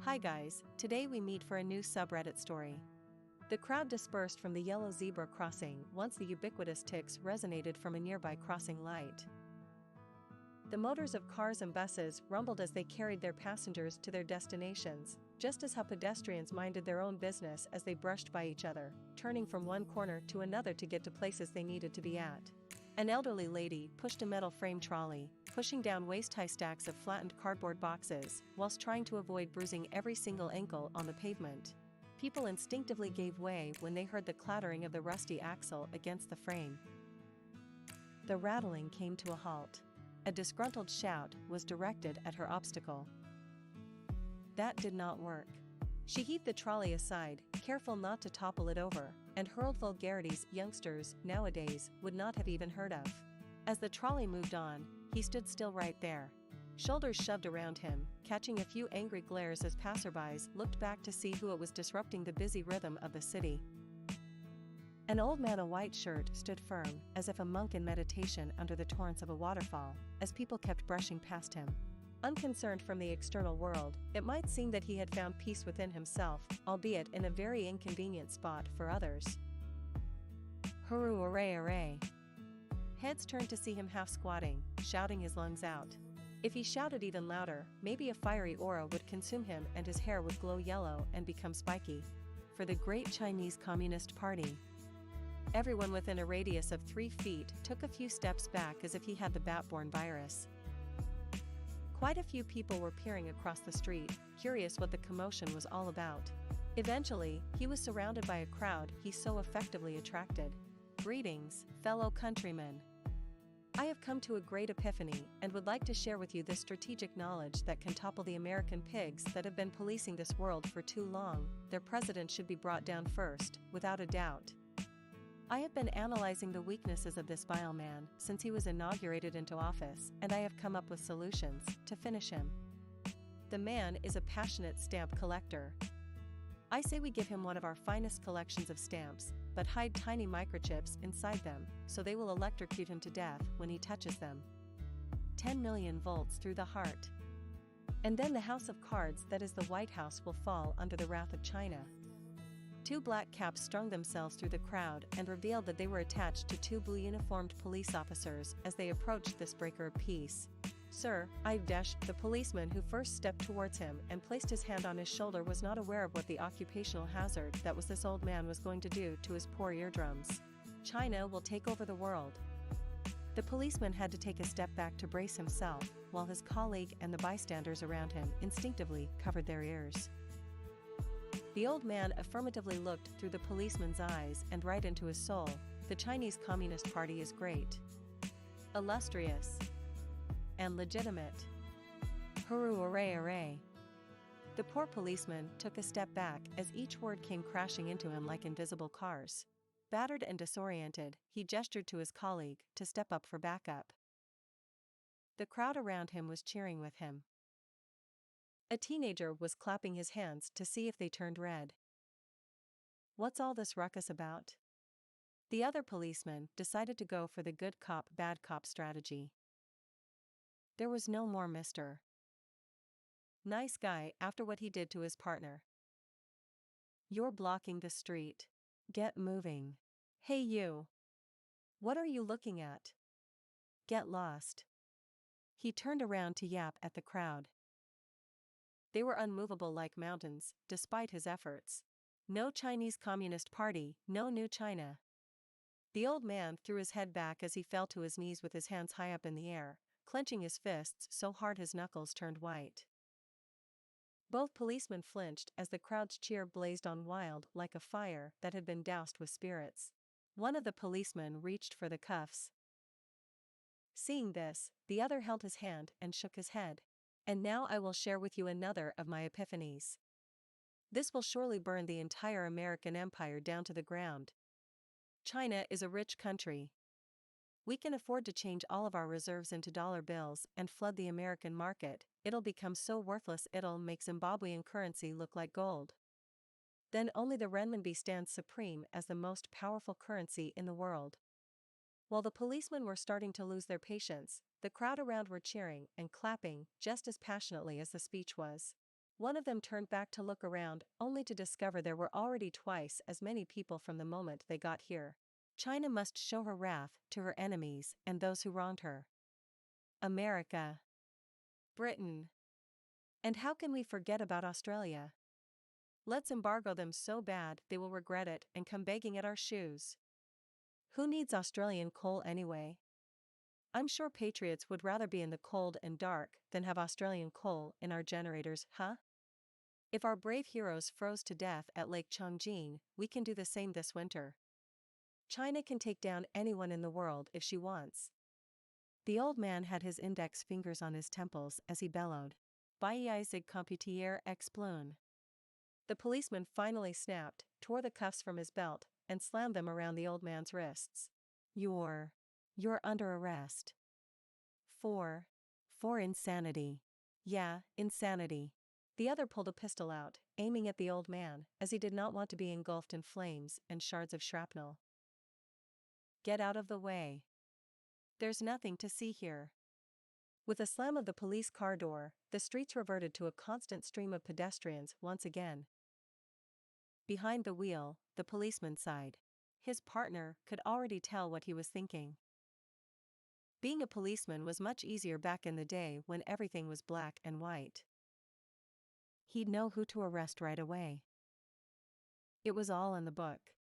Hi guys, today we meet for a new subreddit story. The crowd dispersed from the yellow zebra crossing once the ubiquitous ticks resonated from a nearby crossing light. The motors of cars and buses rumbled as they carried their passengers to their destinations, just as how pedestrians minded their own business as they brushed by each other, turning from one corner to another to get to places they needed to be at. An elderly lady pushed a metal frame trolley, pushing down waist-high stacks of flattened cardboard boxes, whilst trying to avoid bruising every single ankle on the pavement. People instinctively gave way when they heard the clattering of the rusty axle against the frame. The rattling came to a halt. A disgruntled shout was directed at her obstacle. That did not work. She heaved the trolley aside, careful not to topple it over, and hurled vulgarities youngsters nowadays would not have even heard of. As the trolley moved on, he stood still right there. Shoulders shoved around him, catching a few angry glares as passer-bys looked back to see who it was disrupting the busy rhythm of the city. An old man in a white shirt stood firm, as if a monk in meditation under the torrents of a waterfall, as people kept brushing past him. Unconcerned from the external world, it might seem that he had found peace within himself, albeit in a very inconvenient spot for others. Hurroo, array, array. Heads turned to see him half squatting, shouting his lungs out. If he shouted even louder, maybe a fiery aura would consume him and his hair would glow yellow and become spiky. For the great Chinese Communist Party. Everyone within a radius of 3 feet took a few steps back as if he had the bat-borne virus. Quite a few people were peering across the street, curious what the commotion was all about. Eventually, he was surrounded by a crowd he so effectively attracted. Greetings, fellow countrymen. I have come to a great epiphany and would like to share with you this strategic knowledge that can topple the American pigs that have been policing this world for too long. Their president should be brought down first, without a doubt. I have been analyzing the weaknesses of this vile man since he was inaugurated into office, and I have come up with solutions to finish him. The man is a passionate stamp collector. I say we give him one of our finest collections of stamps, but hide tiny microchips inside them, so they will electrocute him to death when he touches them. 10 million volts through the heart. And then the house of cards that is the White House will fall under the wrath of China. 2 black caps strung themselves through the crowd and revealed that they were attached to 2 blue uniformed police officers as they approached this breaker of peace. Sir, the policeman who first stepped towards him and placed his hand on his shoulder was not aware of what the occupational hazard that was this old man was going to do to his poor eardrums. China will take over the world. The policeman had to take a step back to brace himself, while his colleague and the bystanders around him instinctively covered their ears. The old man affirmatively looked through the policeman's eyes and right into his soul. The Chinese Communist Party is great, illustrious, and legitimate. Hurroo, array, array. The poor policeman took a step back as each word came crashing into him like invisible cars. Battered and disoriented, he gestured to his colleague to step up for backup. The crowd around him was cheering with him. A teenager was clapping his hands to see if they turned red. What's all this ruckus about? The other policeman decided to go for the good cop, bad cop strategy. There was no more Mr. Nice guy after what he did to his partner. You're blocking the street. Get moving. Hey you. What are you looking at? Get lost. He turned around to yap at the crowd. They were unmovable like mountains, despite his efforts. No Chinese Communist Party, no new China. The old man threw his head back as he fell to his knees with his hands high up in the air, clenching his fists so hard his knuckles turned white. Both policemen flinched as the crowd's cheer blazed on wild like a fire that had been doused with spirits. One of the policemen reached for the cuffs. Seeing this, the other held his hand and shook his head. And now I will share with you another of my epiphanies. This will surely burn the entire American empire down to the ground. China is a rich country. We can afford to change all of our reserves into dollar bills and flood the American market. It'll become so worthless it'll make Zimbabwean currency look like gold. Then only the renminbi stands supreme as the most powerful currency in the world. While the policemen were starting to lose their patience, the crowd around were cheering and clapping just as passionately as the speech was. One of them turned back to look around, only to discover there were already twice as many people from the moment they got here. China must show her wrath to her enemies and those who wronged her. America. Britain. And how can we forget about Australia? Let's embargo them so bad they will regret it and come begging at our shoes. Who needs Australian coal anyway? I'm sure patriots would rather be in the cold and dark than have Australian coal in our generators, huh? If our brave heroes froze to death at Lake Chongqing, we can do the same this winter. China can take down anyone in the world if she wants. The old man had his index fingers on his temples as he bellowed, "Baisig computier exploon." The policeman finally snapped, tore the cuffs from his belt, and slammed them around the old man's wrists. You're under arrest. For insanity. Yeah, insanity. The other pulled a pistol out, aiming at the old man, as he did not want to be engulfed in flames and shards of shrapnel. Get out of the way. There's nothing to see here. With a slam of the police car door, the streets reverted to a constant stream of pedestrians once again. Behind the wheel, the policeman sighed. His partner could already tell what he was thinking. Being a policeman was much easier back in the day when everything was black and white. He'd know who to arrest right away. It was all in the book.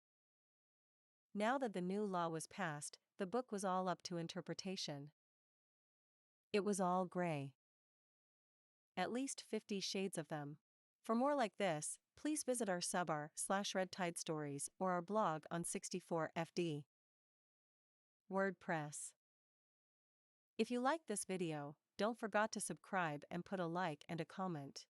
Now that the new law was passed, the book was all up to interpretation. It was all gray. At least 50 shades of them. For more like this, please visit our subr/Red Tide Stories or our blog on 64FD. WordPress. If you liked this video, don't forget to subscribe and put a like and a comment.